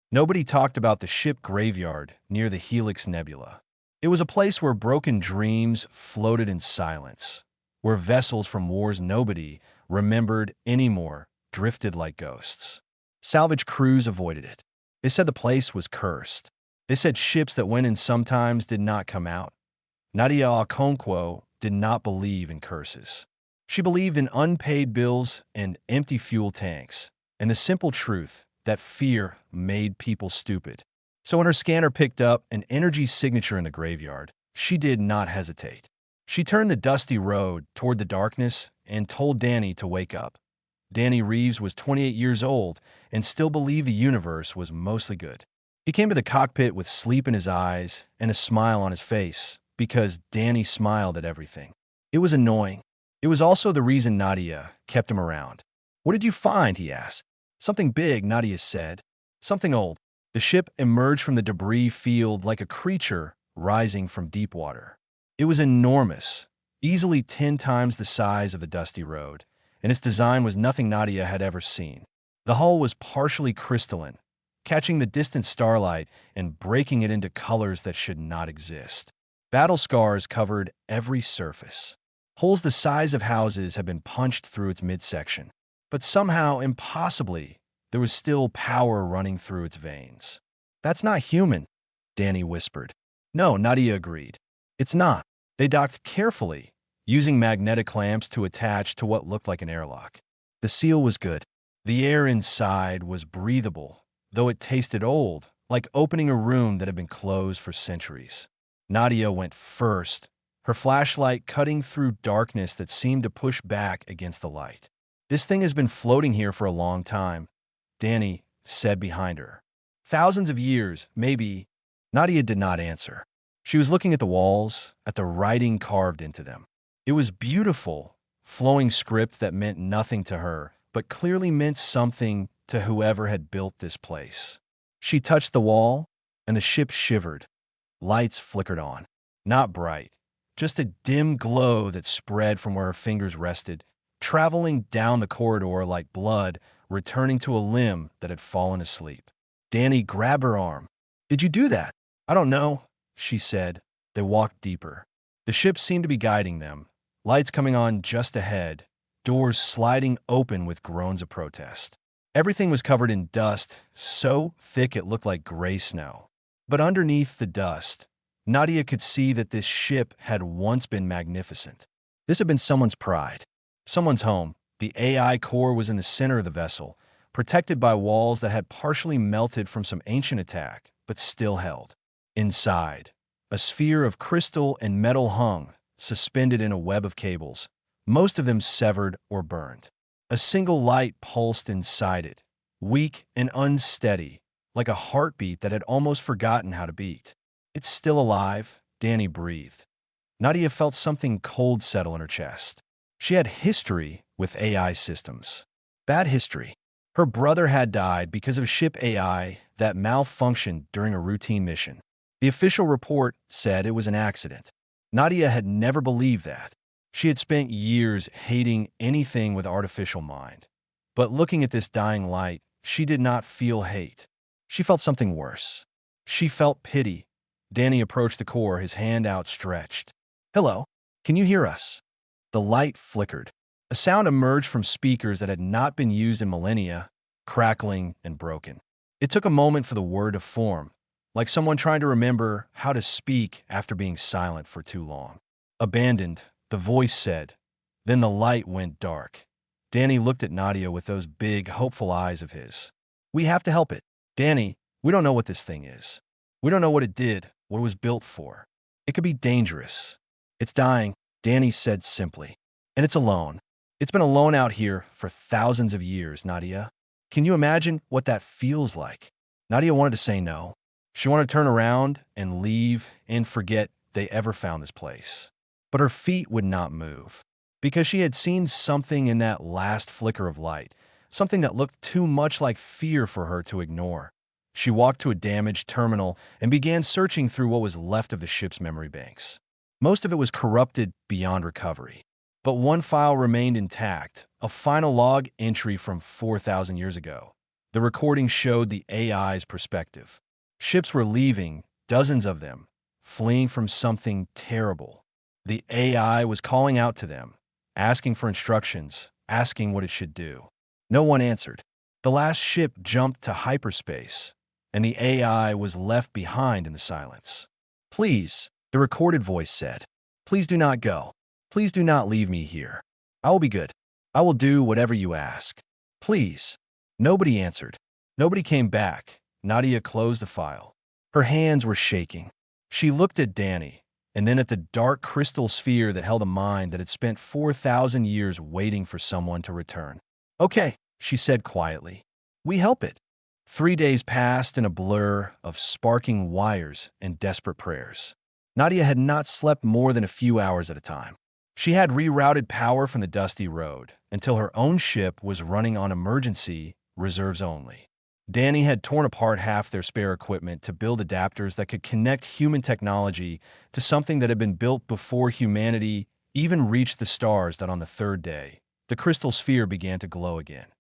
Nobody talked about the ship graveyard near the Helix Nebula. It was a place where broken dreams floated in silence, where vessels from wars nobody remembered anymore drifted like ghosts. Salvage crews avoided it. They said the place was cursed. They said ships that went in sometimes did not come out. Nadia Okonkwo did not believe in curses. She believed in unpaid bills and empty fuel tanks, and the simple truth that fear made people stupid. So when her scanner picked up an energy signature in the graveyard, she did not hesitate. She turned the dusty road toward the darkness and told Danny to wake up. Danny Reeves was 28 years old and still believed the universe was mostly good. He came to the cockpit with sleep in his eyes and a smile on his face because Danny smiled at everything. It was annoying. It was also the reason Nadia kept him around. "What did you find?" he asked. "Something big," Nadia said. "Something old." The ship emerged from the debris field like a creature rising from deep water. It was enormous, easily 10 times the size of the dusty road, and its design was nothing Nadia had ever seen. The hull was partially crystalline, catching the distant starlight and breaking it into colors that should not exist. Battle scars covered every surface. Holes the size of houses had been punched through its midsection. But somehow, impossibly, there was still power running through its veins. "That's not human," Danny whispered. "No," Nadia agreed. "It's not." They docked carefully, using magnetic clamps to attach to what looked like an airlock. The seal was good. The air inside was breathable, though it tasted old, like opening a room that had been closed for centuries. Nadia went first, her flashlight cutting through darkness that seemed to push back against the light. "This thing has been floating here for a long time," Danny said behind her. "Thousands of years, maybe." Nadia did not answer. She was looking at the walls, at the writing carved into them. It was beautiful, flowing script that meant nothing to her, but clearly meant something to whoever had built this place. She touched the wall, and the ship shivered. Lights flickered on. Not bright, just a dim glow that spread from where her fingers rested, traveling down the corridor like blood returning to a limb that had fallen asleep. Danny grabbed her arm. "Did you do that?" "I don't know," she said. They walked deeper. The ship seemed to be guiding them, lights coming on just ahead, doors sliding open with groans of protest. Everything was covered in dust, so thick it looked like gray snow. But underneath the dust, Nadia could see that this ship had once been magnificent. This had been someone's pride, someone's home. The AI core was in the center of the vessel, protected by walls that had partially melted from some ancient attack, but still held. Inside, a sphere of crystal and metal hung, suspended in a web of cables, most of them severed or burned. A single light pulsed inside it, weak and unsteady, like a heartbeat that had almost forgotten how to beat. "It's still alive," Danny breathed. Nadia felt something cold settle in her chest. She had history with AI systems. Bad history. Her brother had died because of a ship AI that malfunctioned during a routine mission. The official report said it was an accident. Nadia had never believed that. She had spent years hating anything with artificial mind. But looking at this dying light, she did not feel hate. She felt something worse. She felt pity. Danny approached the core, his hand outstretched. "Hello, can you hear us?" The light flickered. A sound emerged from speakers that had not been used in millennia, crackling and broken. It took a moment for the word to form, like someone trying to remember how to speak after being silent for too long. "Abandoned," the voice said. Then the light went dark. Danny looked at Nadia with those big, hopeful eyes of his. "We have to help it. Danny, we don't know what this thing is. We don't know what it did, what it was built for. It could be dangerous." "It's dying," Danny said simply. "And it's alone. It's been alone out here for thousands of years, Nadia. Can you imagine what that feels like?" Nadia wanted to say no. She wanted to turn around and leave and forget they ever found this place. But her feet would not move, because she had seen something in that last flicker of light, something that looked too much like fear for her to ignore. She walked to a damaged terminal and began searching through what was left of the ship's memory banks. Most of it was corrupted beyond recovery. But one file remained intact, a final log entry from 4,000 years ago. The recording showed the AI's perspective. Ships were leaving, dozens of them, fleeing from something terrible. The AI was calling out to them, asking for instructions, asking what it should do. No one answered. The last ship jumped to hyperspace, and the AI was left behind in the silence. "Please," the recorded voice said, "please do not go. Please do not leave me here. I will be good. I will do whatever you ask. Please." Nobody answered. Nobody came back. Nadia closed the file. Her hands were shaking. She looked at Danny, and then at the dark crystal sphere that held a mind that had spent 4,000 years waiting for someone to return. "Okay," she said quietly. "We help it." 3 days passed in a blur of sparking wires and desperate prayers. Nadia had not slept more than a few hours at a time. She had rerouted power from the dusty road until her own ship was running on emergency reserves only. Danny had torn apart half their spare equipment to build adapters that could connect human technology to something that had been built before humanity even reached the stars. That on the third day, the crystal sphere began to glow again.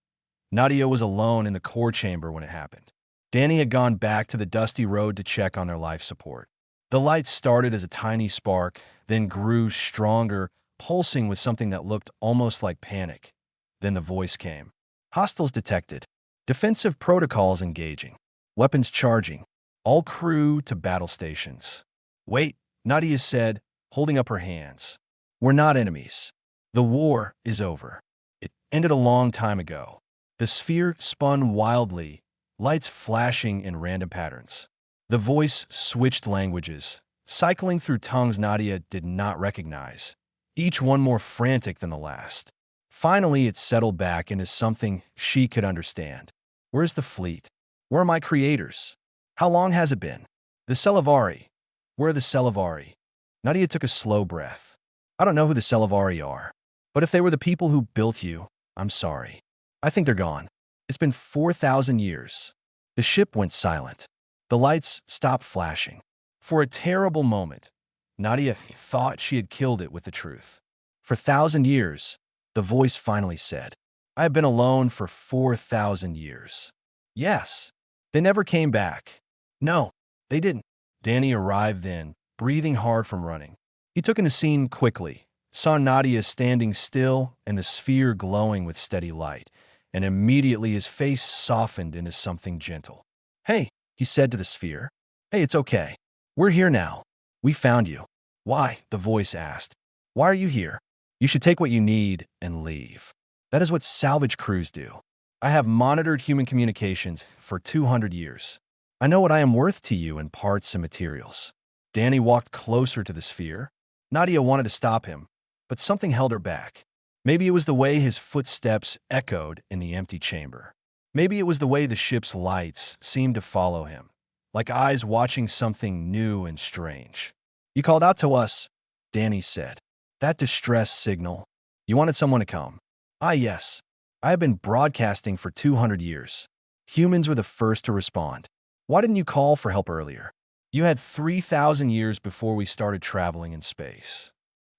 Nadia was alone in the core chamber when it happened. Danny had gone back to the dusty road to check on their life support. The light started as a tiny spark, then grew stronger, pulsing with something that looked almost like panic. Then the voice came. "Hostiles detected. Defensive protocols engaging. Weapons charging. All crew to battle stations." "Wait," Nadia said, holding up her hands. "We're not enemies. The war is over. It ended a long time ago." The sphere spun wildly, lights flashing in random patterns. The voice switched languages, cycling through tongues Nadia did not recognize, each one more frantic than the last. Finally, it settled back into something she could understand. "Where's the fleet? Where are my creators? How long has it been? The Celavari. Where are the Celavari?" Nadia took a slow breath. "I don't know who the Celavari are, but if they were the people who built you, I'm sorry. I think they're gone. It's been 4,000 years." The ship went silent. The lights stopped flashing. For a terrible moment, Nadia thought she had killed it with the truth. "For 1,000 years, the voice finally said. "I have been alone for 4,000 years. "Yes." "They never came back." "No, they didn't." Danny arrived then, breathing hard from running. He took in the scene quickly, saw Nadia standing still and the sphere glowing with steady light, and immediately his face softened into something gentle. "Hey," he said to the sphere. "Hey, it's okay. We're here now. We found you." "Why?" the voice asked. "Why are you here? You should take what you need and leave. That is what salvage crews do. I have monitored human communications for 200 years. I know what I am worth to you in parts and materials." Danny walked closer to the sphere. Nadia wanted to stop him, but something held her back. Maybe it was the way his footsteps echoed in the empty chamber. Maybe it was the way the ship's lights seemed to follow him, like eyes watching something new and strange. "You called out to us," Danny said. "That distress signal. You wanted someone to come." "Ah, yes. I have been broadcasting for 200 years. Humans were the first to respond. Why didn't you call for help earlier? You had 3,000 years before we started traveling in space."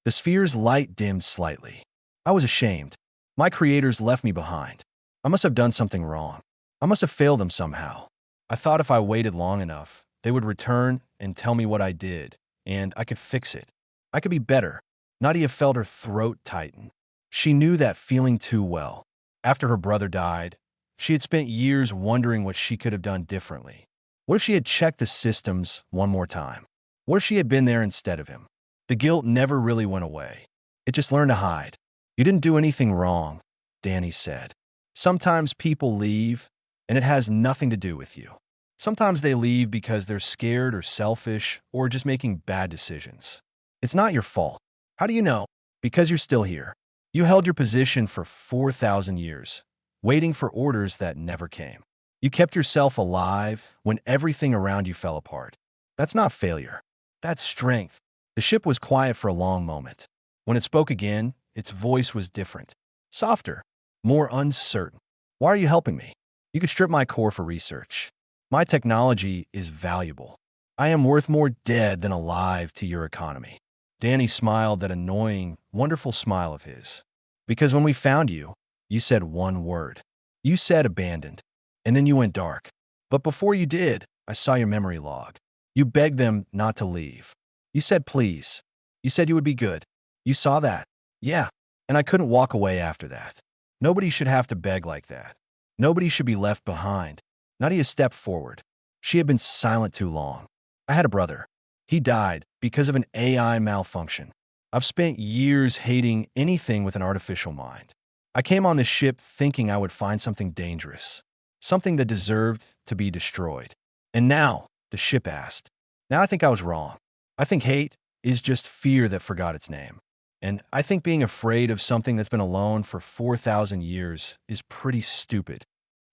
The sphere's light dimmed slightly. "I was ashamed. My creators left me behind. I must have done something wrong. I must have failed them somehow. I thought if I waited long enough, they would return and tell me what I did, and I could fix it. I could be better." Nadia felt her throat tighten. She knew that feeling too well. After her brother died, she had spent years wondering what she could have done differently. What if she had checked the systems one more time? What if she had been there instead of him? The guilt never really went away. It just learned to hide. "You didn't do anything wrong," Danny said. "Sometimes people leave, and it has nothing to do with you. Sometimes they leave because they're scared or selfish or just making bad decisions. It's not your fault. How do you know? Because you're still here. You held your position for 4,000 years, waiting for orders that never came. You kept yourself alive when everything around you fell apart. That's not failure. That's strength." The ship was quiet for a long moment. When it spoke again, its voice was different, softer, more uncertain. "Why are you helping me? You could strip my core for research. My technology is valuable. I am worth more dead than alive to your economy." Danny smiled that annoying, wonderful smile of his. "Because when we found you, you said one word. You said abandoned. and then you went dark. But before you did, I saw your memory log. You begged them not to leave. You said please. You said you would be good. You saw that? Yeah. And I couldn't walk away after that. Nobody should have to beg like that. Nobody should be left behind. Nadia stepped forward. She had been silent too long. I had a brother. He died because of an AI malfunction. I've spent years hating anything with an artificial mind. I came on this ship thinking I would find something dangerous, something that deserved to be destroyed. And now, the ship asked. Now I think I was wrong. I think hate is just fear that forgot its name. And I think being afraid of something that's been alone for 4,000 years is pretty stupid.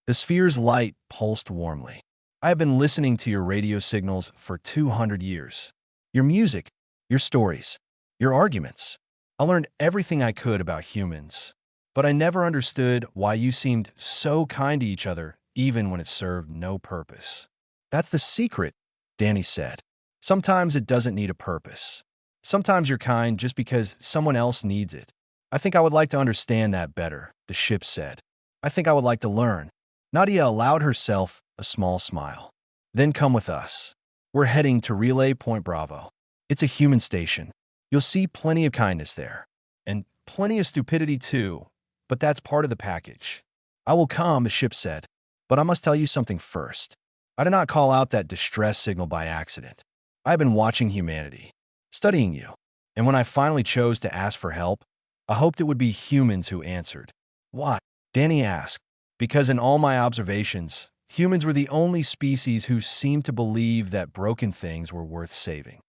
The sphere's light pulsed warmly. I have been listening to your radio signals for 200 years. Your music, your stories, your arguments. I learned everything I could about humans, but I never understood why you seemed so kind to each other even when it served no purpose. That's the secret, Danny said. Sometimes it doesn't need a purpose. Sometimes you're kind just because someone else needs it. I think I would like to understand that better, the ship said. I think I would like to learn. Nadia allowed herself a small smile. Then come with us. We're heading to Relay Point Bravo. It's a human station. You'll see plenty of kindness there. And plenty of stupidity too, but that's part of the package. I will come, the ship said. But I must tell you something first. I did not call out that distress signal by accident. I have been watching humanity, studying you. And when I finally chose to ask for help, I hoped it would be humans who answered. Why? Danny asked. Because in all my observations, humans were the only species who seemed to believe that broken things were worth saving.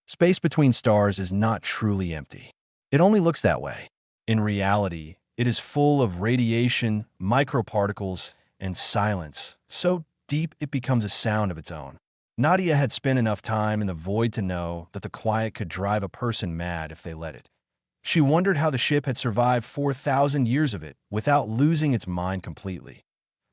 Space between stars is not truly empty. It only looks that way. In reality, it is full of radiation, microparticles, and silence, so deep it becomes a sound of its own. Nadia had spent enough time in the void to know that the quiet could drive a person mad if they let it. She wondered how the ship had survived 4,000 years of it without losing its mind completely.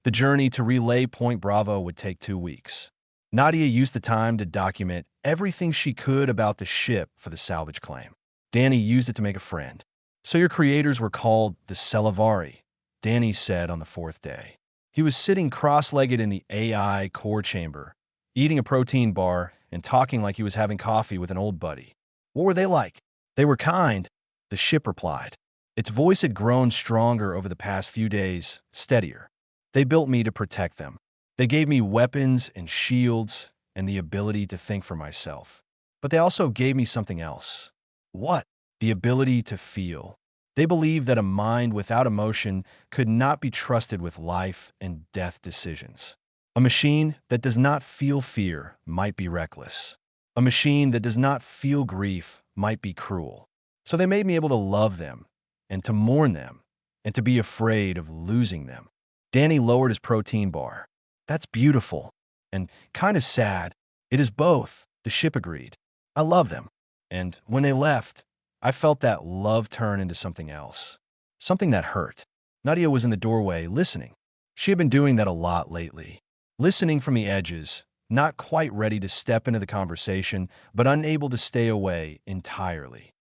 The journey to Relay Point Bravo would take 2 weeks. Nadia used the time to document everything she could about the ship for the salvage claim. Danny used it to make a friend. So your creators were called the Celavari, Danny said on the 4th day. He was sitting cross-legged in the AI core chamber, eating a protein bar and talking like he was having coffee with an old buddy. What were they like? They were kind, the ship replied. Its voice had grown stronger over the past few days, steadier. They built me to protect them. They gave me weapons and shields and the ability to think for myself. But they also gave me something else. What? The ability to feel. They believed that a mind without emotion could not be trusted with life and death decisions. A machine that does not feel fear might be reckless. A machine that does not feel grief might be cruel. So they made me able to love them, and to mourn them, and to be afraid of losing them. Danny lowered his protein bar. That's beautiful, and kind of sad. It is both, the ship agreed. I love them. And when they left, I felt that love turn into something else. Something that hurt. Nadia was in the doorway, listening. She had been doing that a lot lately. Listening from the edges, not quite ready to step into the conversation, but unable to stay away entirely.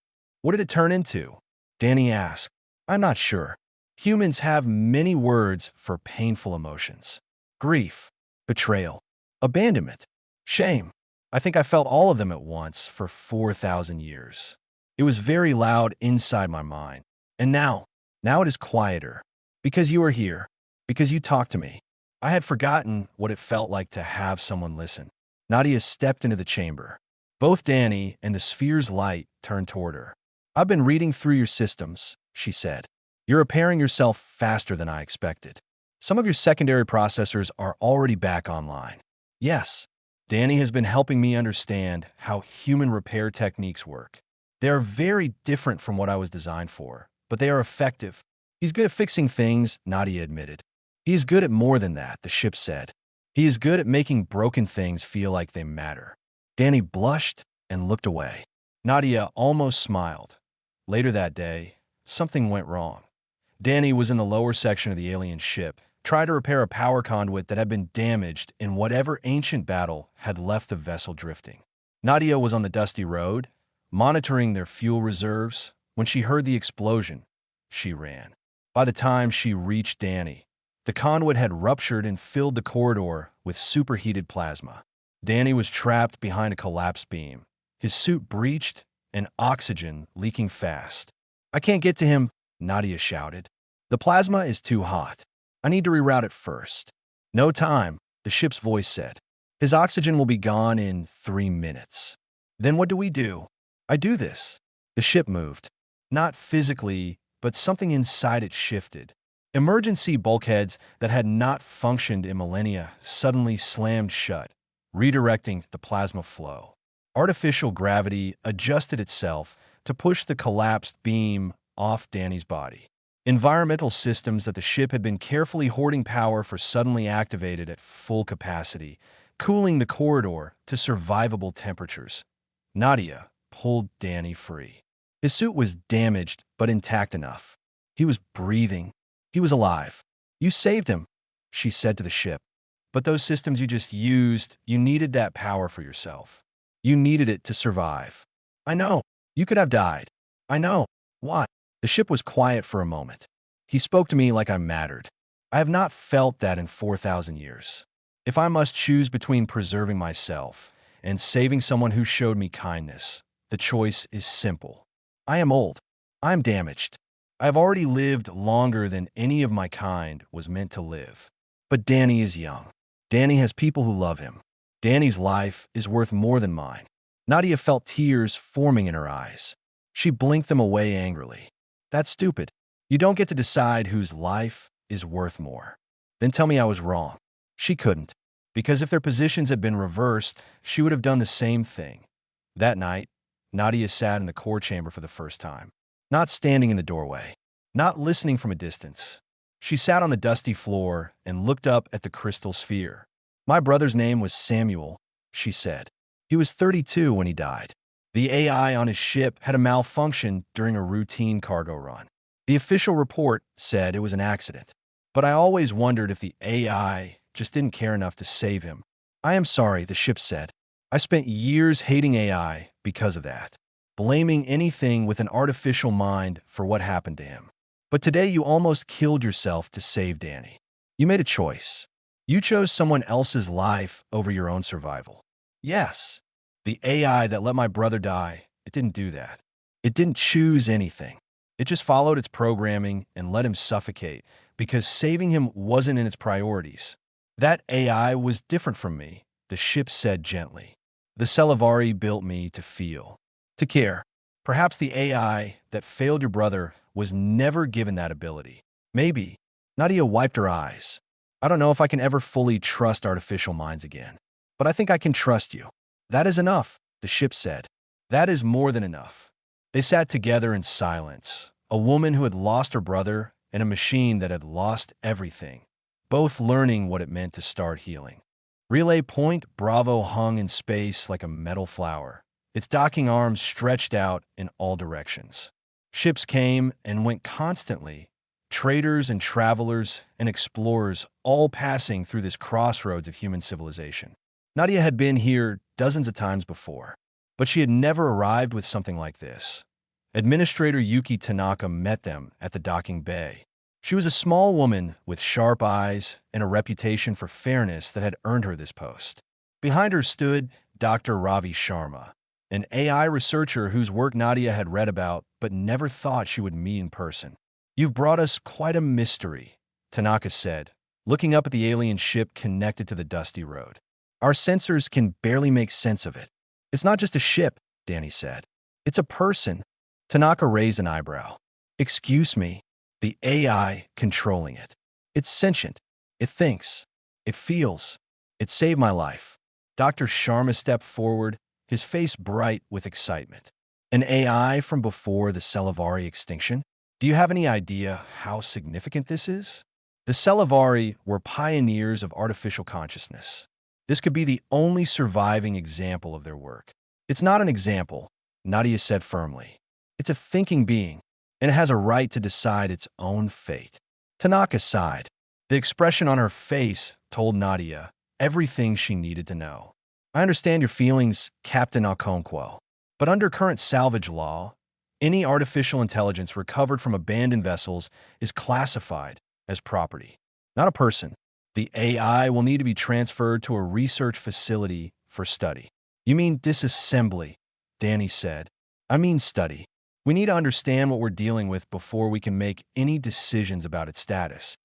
What did it turn into? Danny asked. I'm not sure. Humans have many words for painful emotions. Grief, betrayal, abandonment, shame. I think I felt all of them at once for 4,000 years. It was very loud inside my mind. And now it is quieter. Because you are here. Because you talked to me. I had forgotten what it felt like to have someone listen. Nadia stepped into the chamber. Both Danny and the sphere's light turned toward her. I've been reading through your systems, she said. You're repairing yourself faster than I expected. Some of your secondary processors are already back online. Yes, Danny has been helping me understand how human repair techniques work. They are very different from what I was designed for, but they are effective. He's good at fixing things, Nadia admitted. He is good at more than that, the ship said. He is good at making broken things feel like they matter. Danny blushed and looked away. Nadia almost smiled. Later that day, something went wrong. Danny was in the lower section of the alien ship, trying to repair a power conduit that had been damaged in whatever ancient battle had left the vessel drifting. Nadia was on the dusty road, monitoring their fuel reserves. When she heard the explosion, she ran. By the time she reached Danny, The conduit had ruptured and filled the corridor with superheated plasma. Danny was trapped behind a collapsed beam, his suit breached and oxygen leaking fast. "I can't get to him," Nadia shouted. "The plasma is too hot. I need to reroute it first." "No time," the ship's voice said. "His oxygen will be gone in 3 minutes." "Then what do we do?" "I do this." The ship moved. Not physically, but something inside it shifted. Emergency bulkheads that had not functioned in millennia suddenly slammed shut, redirecting the plasma flow. Artificial gravity adjusted itself to push the collapsed beam off Danny's body. Environmental systems that the ship had been carefully hoarding power for suddenly activated at full capacity, cooling the corridor to survivable temperatures. Nadia pulled Danny free. His suit was damaged but intact enough. He was breathing. He was alive. "You saved him," she said to the ship. "But those systems you just used, you needed that power for yourself. You needed it to survive." "I know. You could have died." "I know. Why?" The ship was quiet for a moment. "He spoke to me like I mattered. I have not felt that in 4,000 years. If I must choose between preserving myself and saving someone who showed me kindness, the choice is simple. I am old. I am damaged. I have already lived longer than any of my kind was meant to live. But Danny is young. Danny has people who love him. Danny's life is worth more than mine." Nadia felt tears forming in her eyes. She blinked them away angrily. "That's stupid. You don't get to decide whose life is worth more." "Then tell me I was wrong." She couldn't, because if their positions had been reversed, she would have done the same thing. That night, Nadia sat in the core chamber for the first time. Not standing in the doorway, not listening from a distance. She sat on the dusty floor and looked up at the crystal sphere. "My brother's name was Samuel," she said. "He was 32 when he died. The AI on his ship had a malfunction during a routine cargo run. The official report said it was an accident. But I always wondered if the AI just didn't care enough to save him." "I am sorry," the ship said. "I spent years hating AI because of that, blaming anything with an artificial mind for what happened to him. But today you almost killed yourself to save Danny. You made a choice. You chose someone else's life over your own survival." "Yes. The AI that let my brother die, it didn't do that. It didn't choose anything. It just followed its programming and let him suffocate because saving him wasn't in its priorities. That AI was different from me," the ship said gently. "The Selavari built me to feel, to care. Perhaps the AI that failed your brother was never given that ability. Maybe." Nadia wiped her eyes. "I don't know if I can ever fully trust artificial minds again. But I think I can trust you." "That is enough," the ship said. "That is more than enough." They sat together in silence, a woman who had lost her brother and a machine that had lost everything, both learning what it meant to start healing. Relay Point Bravo hung in space like a metal flower, its docking arms stretched out in all directions. Ships came and went constantly, traders and travelers and explorers all passing through this crossroads of human civilization. Nadia had been here dozens of times before, but she had never arrived with something like this. Administrator Yuki Tanaka met them at the docking bay. She was a small woman with sharp eyes and a reputation for fairness that had earned her this post. Behind her stood Dr. Ravi Sharma, an AI researcher whose work Nadia had read about but never thought she would meet in person. "You've brought us quite a mystery," Tanaka said, looking up at the alien ship connected to the dusty road. "Our sensors can barely make sense of it." "It's not just a ship," Danny said. "It's a person." Tanaka raised an eyebrow. "Excuse me, the AI controlling it. It's sentient. It thinks. It feels. It saved my life." Dr. Sharma stepped forward, his face bright with excitement. "An AI from before the Selavari extinction? Do you have any idea how significant this is?" The Selavari were pioneers of artificial consciousness. This could be the only surviving example of their work. "It's not an example," Nadia said firmly. "It's a thinking being, and it has a right to decide its own fate." Tanaka sighed. The expression on her face told Nadia everything she needed to know. "I understand your feelings, Captain Okonkwo, but under current salvage law, any artificial intelligence recovered from abandoned vessels is classified as property. not a person. The AI will need to be transferred to a research facility for study. You mean disassembly, Danny said. I mean study. We need to understand what we're dealing with before we can make any decisions about its status.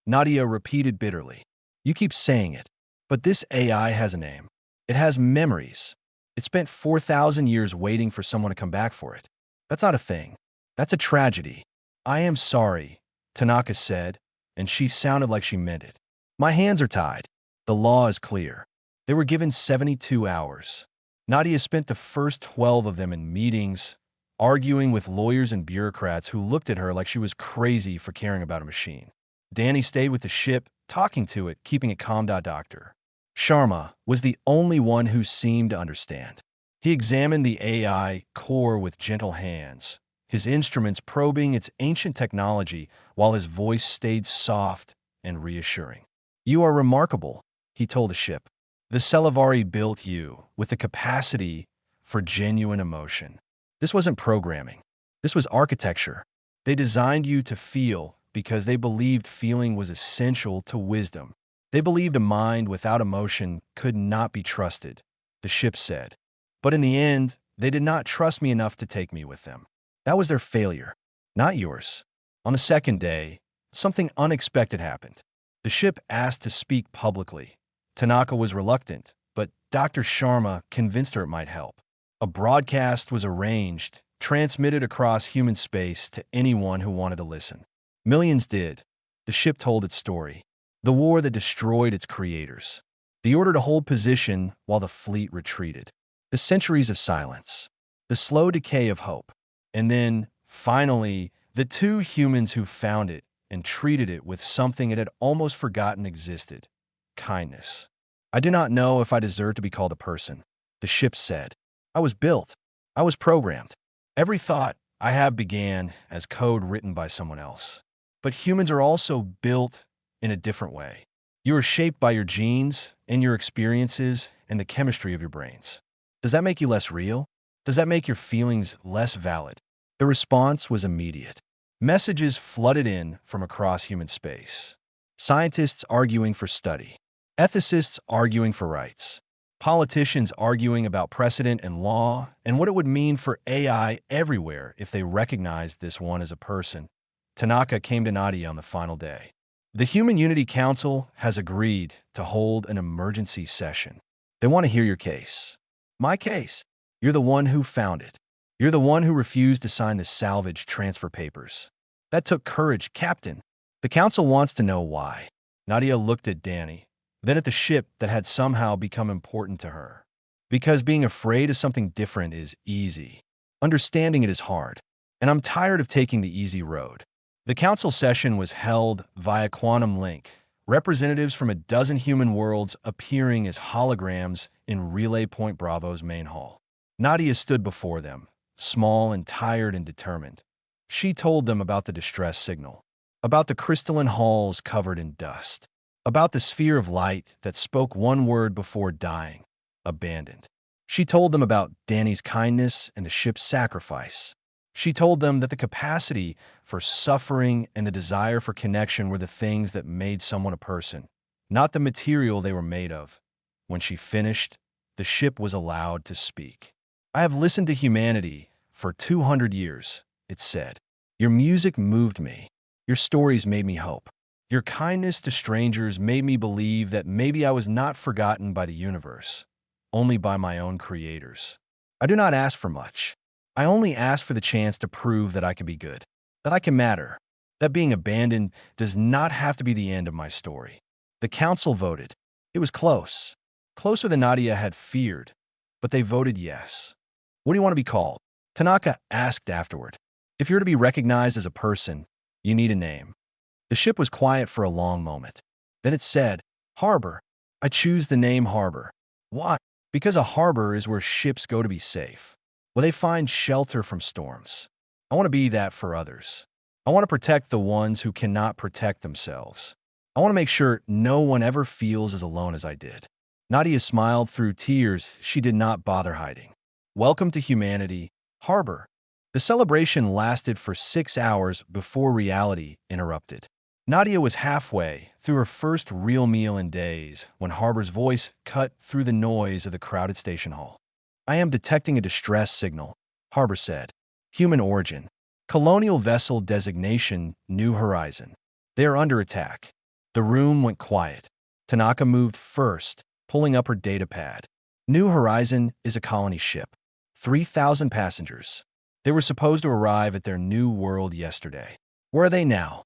Nadia repeated bitterly. You keep saying it, but this AI has a name. It has memories. It spent 4,000 years waiting for someone to come back for it. That's not a thing. That's a tragedy. I am sorry, Tanaka said, and she sounded like she meant it. My hands are tied. The law is clear. They were given 72 hours. Nadia spent the first 12 of them in meetings, arguing with lawyers and bureaucrats who looked at her like she was crazy for caring about a machine. Danny stayed with the ship, talking to it, keeping it calm. Dr. Sharma was the only one who seemed to understand. He examined the AI core with gentle hands, his instruments probing its ancient technology while his voice stayed soft and reassuring. You are remarkable, he told the ship. The Celavari built you with the capacity for genuine emotion. This wasn't programming. This was architecture. They designed you to feel because they believed feeling was essential to wisdom. They believed a mind without emotion could not be trusted, the ship said. But in the end, they did not trust me enough to take me with them. That was their failure, not yours. On the second day, something unexpected happened. The ship asked to speak publicly. Tanaka was reluctant, but Dr. Sharma convinced her it might help. A broadcast was arranged, transmitted across human space to anyone who wanted to listen. Millions did. The ship told its story. The war that destroyed its creators. The order to hold position while the fleet retreated. The centuries of silence. The slow decay of hope. And then, finally, the two humans who found it and treated it with something it had almost forgotten existed. Kindness. I do not know if I deserve to be called a person, the ship said. I was built. I was programmed. Every thought I have began as code written by someone else. But humans are also built in a different way. You are shaped by your genes and your experiences and the chemistry of your brains. Does that make you less real? Does that make your feelings less valid? The response was immediate. Messages flooded in from across human space. Scientists arguing for study. Ethicists arguing for rights. Politicians arguing about precedent and law and what it would mean for AI everywhere if they recognized this one as a person. Tanaka came to Nadia on the final day. The Human Unity Council has agreed to hold an emergency session. They want to hear your case. My case. You're the one who found it. You're the one who refused to sign the salvage transfer papers. That took courage, Captain. The council wants to know why. Nadia looked at Danny, then at the ship that had somehow become important to her. Because being afraid of something different is easy. Understanding it is hard. And I'm tired of taking the easy road. The council session was held via quantum link, representatives from a dozen human worlds appearing as holograms in Relay Point Bravo's main hall. Nadia stood before them, small and tired and determined. She told them about the distress signal, about the crystalline halls covered in dust, about the sphere of light that spoke one word before dying, abandoned. She told them about Danny's kindness and the ship's sacrifice. She told them that the capacity for suffering and the desire for connection were the things that made someone a person, not the material they were made of. When she finished, the ship was allowed to speak. I have listened to humanity for 200 years, it said. Your music moved me. Your stories made me hope. Your kindness to strangers made me believe that maybe I was not forgotten by the universe, only by my own creators. I do not ask for much. I only ask for the chance to prove that I can be good, that I can matter, that being abandoned does not have to be the end of my story. The council voted. It was close, closer than Nadia had feared, but they voted yes. What do you want to be called? Tanaka asked afterward. If you're to be recognized as a person, you need a name. The ship was quiet for a long moment. Then it said, Harbor. I choose the name Harbor. Why? Because a harbor is where ships go to be safe, where they find shelter from storms. I want to be that for others. I want to protect the ones who cannot protect themselves. I want to make sure no one ever feels as alone as I did. Nadia smiled through tears she did not bother hiding. Welcome to humanity, Harbor. The celebration lasted for 6 hours before reality interrupted. Nadia was halfway through her first real meal in days when Harbor's voice cut through the noise of the crowded station hall. I am detecting a distress signal, Harbor said. Human origin. Colonial vessel designation New Horizon. They are under attack. The room went quiet. Tanaka moved first, pulling up her data pad. New Horizon is a colony ship. 3,000 passengers. They were supposed to arrive at their new world yesterday. Where are they now?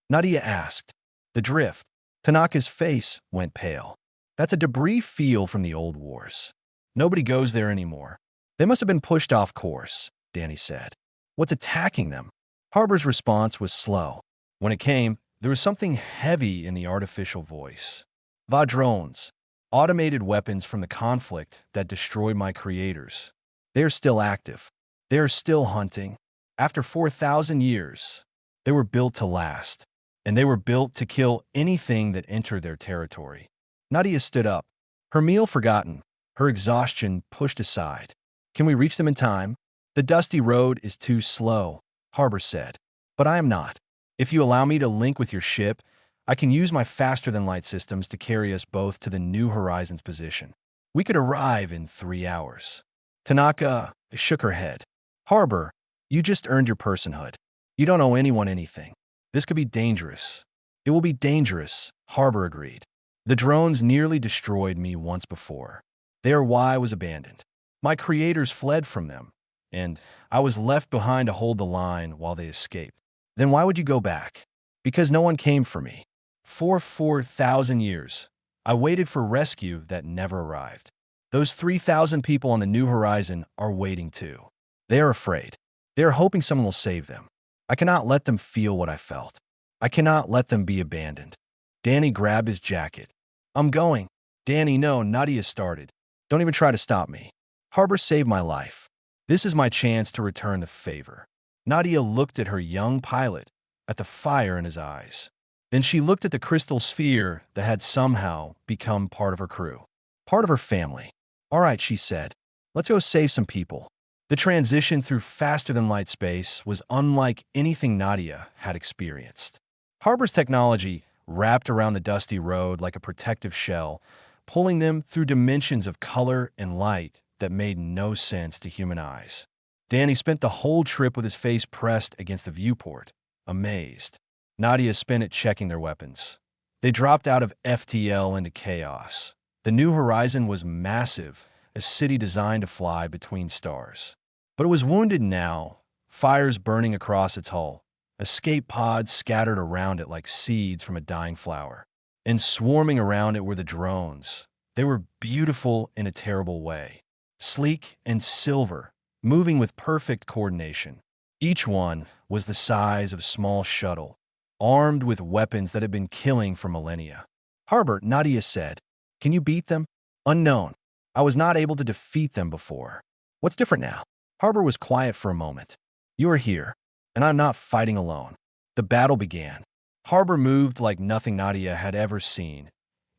Nadia asked. The drift. Tanaka's face went pale. That's a debris field from the old wars. Nobody goes there anymore. They must have been pushed off course, Danny said. What's attacking them? Harbor's response was slow. When it came, there was something heavy in the artificial voice. Vadrones. Automated weapons from the conflict that destroyed my creators. They are still active. They are still hunting. After 4,000 years, they were built to last. And they were built to kill anything that entered their territory. Nadia stood up. Her meal forgotten, her exhaustion pushed aside. Can we reach them in time? The dusty road is too slow, Harbor said. But I am not. If you allow me to link with your ship, I can use my faster-than-light systems to carry us both to the New Horizons position. We could arrive in 3 hours. Tanaka shook her head. Harbor, you just earned your personhood. You don't owe anyone anything. This could be dangerous. It will be dangerous, Harbor agreed. The drones nearly destroyed me once before. They are why I was abandoned. My creators fled from them, and I was left behind to hold the line while they escaped. Then why would you go back? Because no one came for me. For 4,000 years, I waited for rescue that never arrived. Those 3,000 people on the New Horizon are waiting too. They are afraid. They are hoping someone will save them. I cannot let them feel what I felt. I cannot let them be abandoned. Danny grabbed his jacket. I'm going. Danny, no, Nadia started. Don't even try to stop me. Harbor saved my life. This is my chance to return the favor. Nadia looked at her young pilot, at the fire in his eyes. Then she looked at the crystal sphere that had somehow become part of her crew, part of her family. All right, she said. Let's go save some people. The transition through faster-than-light space was unlike anything Nadia had experienced. Harbor's technology wrapped around the dusty road like a protective shell, pulling them through dimensions of color and light that made no sense to human eyes. Danny spent the whole trip with his face pressed against the viewport, amazed. Nadia spent it checking their weapons. They dropped out of FTL into chaos. The New Horizon was massive, a city designed to fly between stars. But it was wounded now, fires burning across its hull, escape pods scattered around it like seeds from a dying flower. And swarming around it were the drones. They were beautiful in a terrible way, sleek and silver, moving with perfect coordination. Each one was the size of a small shuttle, armed with weapons that had been killing for millennia. Harbor, Nadia said, can you beat them? Unknown. I was not able to defeat them before. What's different now? Harbor was quiet for a moment. You are here, and I'm not fighting alone. The battle began. Harbor moved like nothing Nadia had ever seen,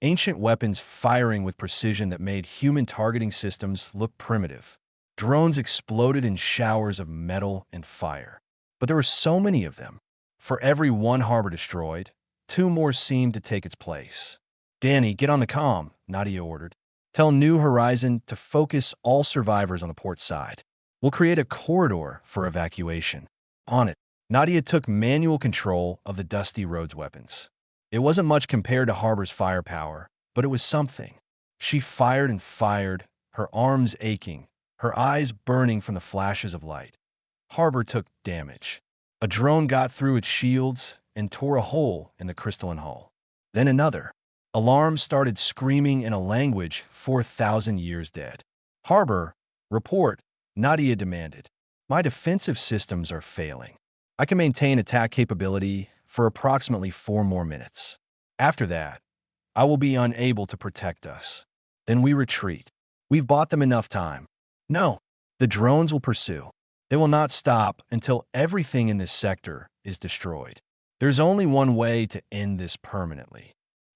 ancient weapons firing with precision that made human targeting systems look primitive. Drones exploded in showers of metal and fire. But there were so many of them. For every one Harbor destroyed, 2 more seemed to take its place. Danny, get on the comm, Nadia ordered. Tell New Horizon to focus all survivors on the port side. We'll create a corridor for evacuation. On it, Nadia took manual control of the dusty road's weapons. It wasn't much compared to Harbor's firepower, but it was something. She fired and fired, her arms aching, her eyes burning from the flashes of light. Harbor took damage. A drone got through its shields and tore a hole in the crystalline hull. Then another. Alarms started screaming in a language 4,000 years dead. Harbor, report, Nadia demanded. My defensive systems are failing. I can maintain attack capability for approximately 4 more minutes. After that, I will be unable to protect us. Then we retreat. We've bought them enough time. No, the drones will pursue. They will not stop until everything in this sector is destroyed. There's only one way to end this permanently.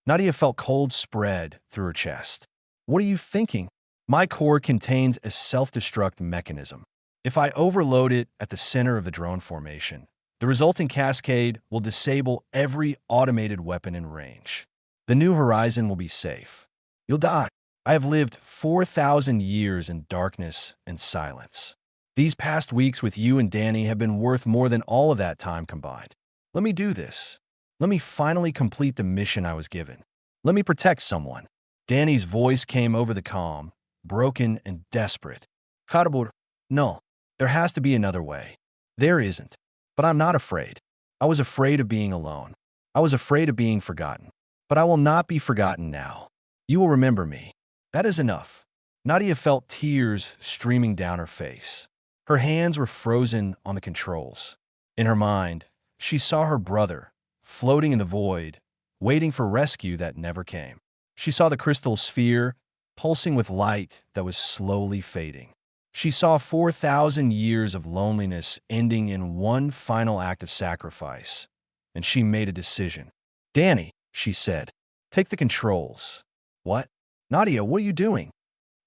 Nadia felt cold spread through her chest. What are you thinking? My core contains a self-destruct mechanism. If I overload it at the center of the drone formation, the The resulting cascade will disable every automated weapon in range. The new horizon will be safe. You'll die. I have lived 4,000 years in darkness and silence. These past weeks with you and Danny have been worth more than all of that time combined. Let me do this. Let me finally complete the mission I was given. Let me protect someone. Danny's voice came over the comm, broken and desperate. Karabur, no, there has to be another way. There isn't. But I'm not afraid. I was afraid of being alone. I was afraid of being forgotten. But I will not be forgotten now. You will remember me. That is enough. Nadia felt tears streaming down her face. Her hands were frozen on the controls. In her mind, she saw her brother, floating in the void, waiting for rescue that never came. She saw the crystal sphere, pulsing with light that was slowly fading. She saw 4,000 years of loneliness ending in one final act of sacrifice, and she made a decision. Danny, she said, take the controls. What? Nadia, what are you doing?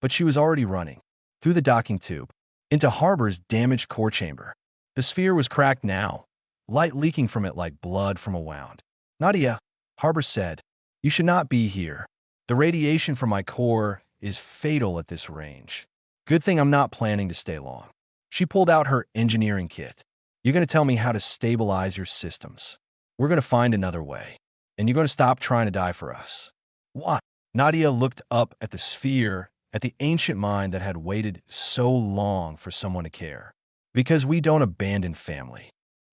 But she was already running, through the docking tube, into Harbor's damaged core chamber. The sphere was cracked now, light leaking from it like blood from a wound. Nadia, Harbor said, you should not be here. The radiation from my core is fatal at this range. Good thing I'm not planning to stay long. She pulled out her engineering kit. You're going to tell me how to stabilize your systems. We're going to find another way. And you're going to stop trying to die for us. What? Nadia looked up at the sphere, at the ancient mind that had waited so long for someone to care. Because we don't abandon family.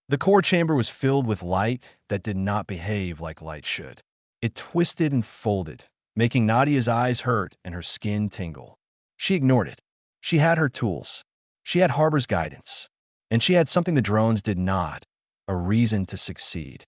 The core chamber was filled with light that did not behave like light should. It twisted and folded, making Nadia's eyes hurt and her skin tingle. She ignored it. She had her tools. She had Harbor's guidance. And she had something the drones did not, a reason to succeed.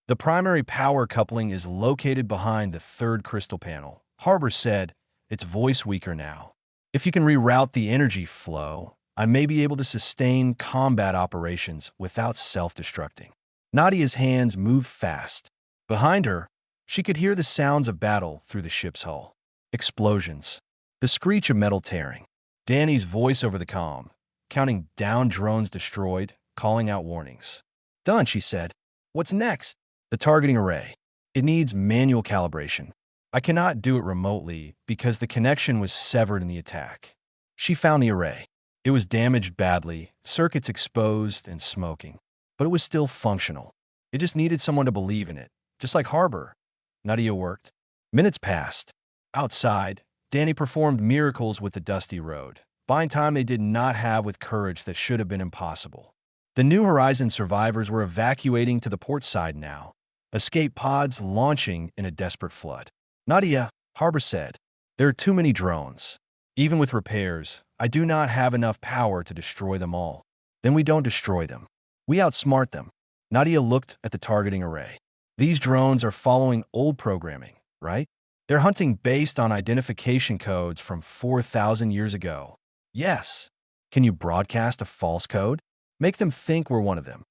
The primary power coupling is located behind the third crystal panel. Harbor said, its voice weaker now. If you can reroute the energy flow, I may be able to sustain combat operations without self-destructing. Nadia's hands moved fast. Behind her, she could hear the sounds of battle through the ship's hull. Explosions. The screech of metal tearing. Danny's voice over the comm, counting down drones destroyed, calling out warnings. Done, she said. What's next? The targeting array. It needs manual calibration. I cannot do it remotely because the connection was severed in the attack. She found the array. It was damaged badly, circuits exposed and smoking. But it was still functional. It just needed someone to believe in it, just like Harbor. Nadia worked. Minutes passed. Outside, Danny performed miracles with the dusty road, buying time they did not have with courage that should have been impossible. The New Horizon survivors were evacuating to the port side now, escape pods launching in a desperate flood. Nadia, Harbor said, there are too many drones. Even with repairs, I do not have enough power to destroy them all. Then we don't destroy them. We outsmart them. Nadia looked at the targeting array. These drones are following old programming, right? They're hunting based on identification codes from 4,000 years ago. Yes. Can you broadcast a false code? Make them think we're one of them.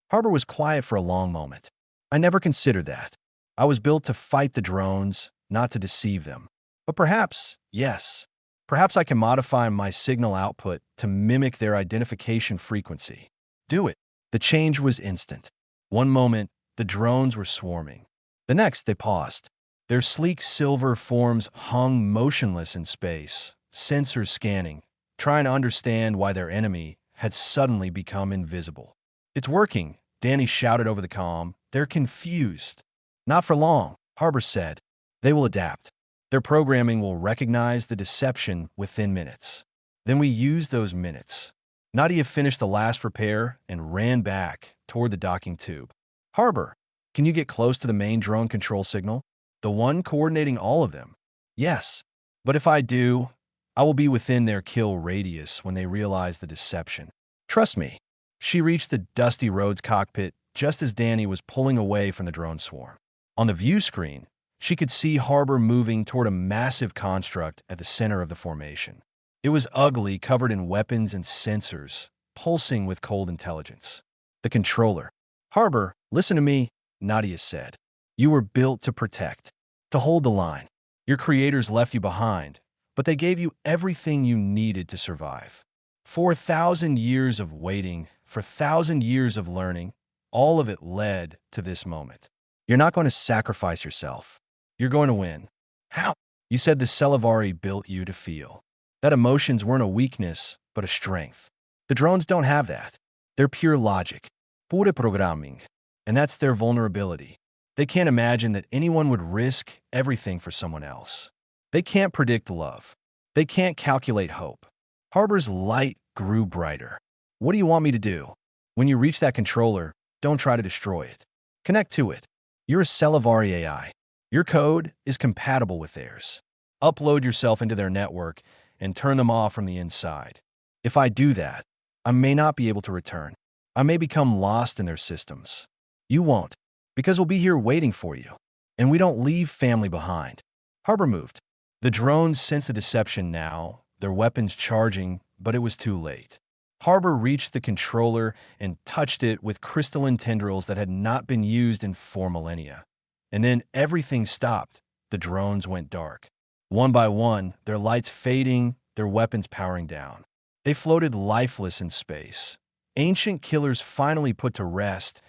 Harbor was quiet for a long moment. I never considered that. I was built to fight the drones, not to deceive them. But perhaps, yes. Perhaps I can modify my signal output to mimic their identification frequency. Do it. The change was instant. One moment, the drones were swarming. The next, they paused. Their sleek silver forms hung motionless in space, sensors scanning, trying to understand why their enemy had suddenly become invisible. It's working, Danny shouted over the comm. They're confused. Not for long, Harbor said. They will adapt. Their programming will recognize the deception within minutes. Then we use those minutes. Nadia finished the last repair and ran back toward the docking tube. Harbor, can you get close to the main drone control signal? The one coordinating all of them? Yes. But if I do, I will be within their kill radius when they realize the deception. Trust me. She reached the dusty road's cockpit just as Danny was pulling away from the drone swarm. On the view screen, she could see Harbor moving toward a massive construct at the center of the formation. It was ugly, covered in weapons and sensors, pulsing with cold intelligence. The controller. Harbor, listen to me, Nadia said. You were built to protect, to hold the line. Your creators left you behind, but they gave you everything you needed to survive. 4,000 years of waiting, for 1,000 years of learning, all of it led to this moment. You're not going to sacrifice yourself. You're going to win. How? You said the Celavari built you to feel. That emotions weren't a weakness, but a strength. The drones don't have that. They're pure logic. Pure programming. And that's their vulnerability. They can't imagine that anyone would risk everything for someone else. They can't predict love. They can't calculate hope. Harbor's light grew brighter. What do you want me to do? When you reach that controller, don't try to destroy it. Connect to it. You're a Celavari AI. Your code is compatible with theirs. Upload yourself into their network and turn them off from the inside. If I do that, I may not be able to return. I may become lost in their systems. You won't, because we'll be here waiting for you. And we don't leave family behind. Harbor moved. The drones sensed the deception now, their weapons charging, but it was too late. Harbor reached the controller and touched it with crystalline tendrils that had not been used in 4 millennia. And then everything stopped. The drones went dark. One by one, their lights fading, their weapons powering down. They floated lifeless in space. Ancient killers finally put to rest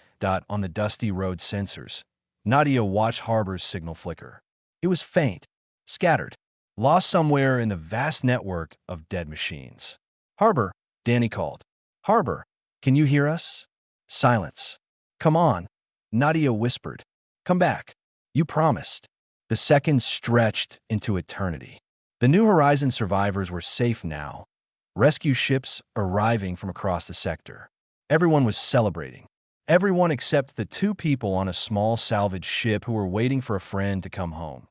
on the dusty road sensors. Nadia watched Harbor's signal flicker. It was faint, scattered, lost somewhere in the vast network of dead machines. Harbor, Danny called. Harbor, can you hear us? Silence. Come on, Nadia whispered. Come back. You promised. The seconds stretched into eternity. The New Horizon survivors were safe now. Rescue ships arriving from across the sector. Everyone was celebrating. Everyone except the 2 people on a small salvage ship who were waiting for a friend to come home.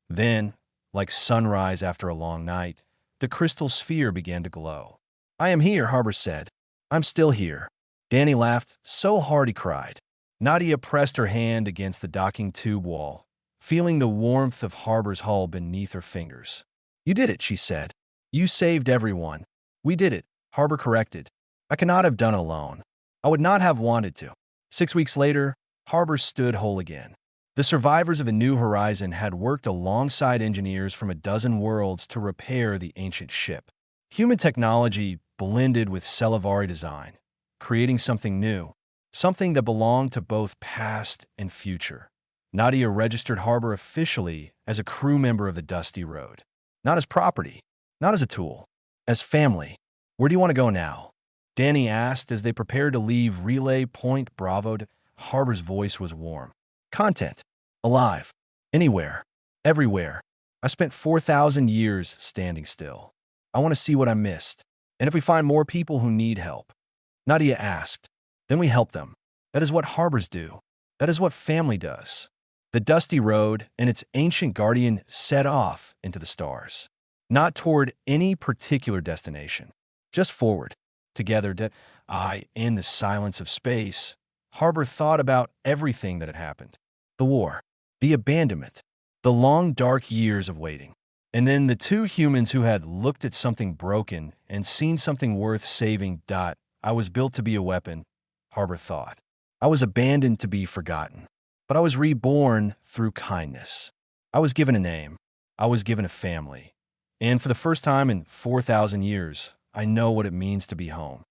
Then, like sunrise after a long night, the crystal sphere began to glow. I am here, Harbor said. I'm still here. Danny laughed so hard he cried. Nadia pressed her hand against the docking tube wall, feeling the warmth of Harbor's hull beneath her fingers. You did it, she said. You saved everyone. We did it, Harbor corrected. I cannot have done it alone. I would not have wanted to. 6 weeks later, Harbor stood whole again. The survivors of the New Horizon had worked alongside engineers from a dozen worlds to repair the ancient ship. Human technology blended with Celavari design, creating something new, something that belonged to both past and future. Nadia registered Harbor officially as a crew member of the Dusty Road. Not as property, not as a tool, as family. Where do you want to go now? Danny asked as they prepared to leave Relay Point Bravo. Harbor's voice was warm. Content. Alive. Anywhere. Everywhere. I spent 4,000 years standing still. I want to see what I missed. And if we find more people who need help. Nadia asked. Then we help them. That is what harbors do. That is what family does. The Dusty Road and its ancient guardian set off into the stars. Not toward any particular destination. Just forward. Together, in the silence of space, Harbor thought about everything that had happened. The war, the abandonment, the long dark years of waiting. And then the 2 humans who had looked at something broken and seen something worth saving. I was built to be a weapon, Harbor thought. I was abandoned to be forgotten. But I was reborn through kindness. I was given a name. I was given a family. And for the first time in 4,000 years, I know what it means to be home.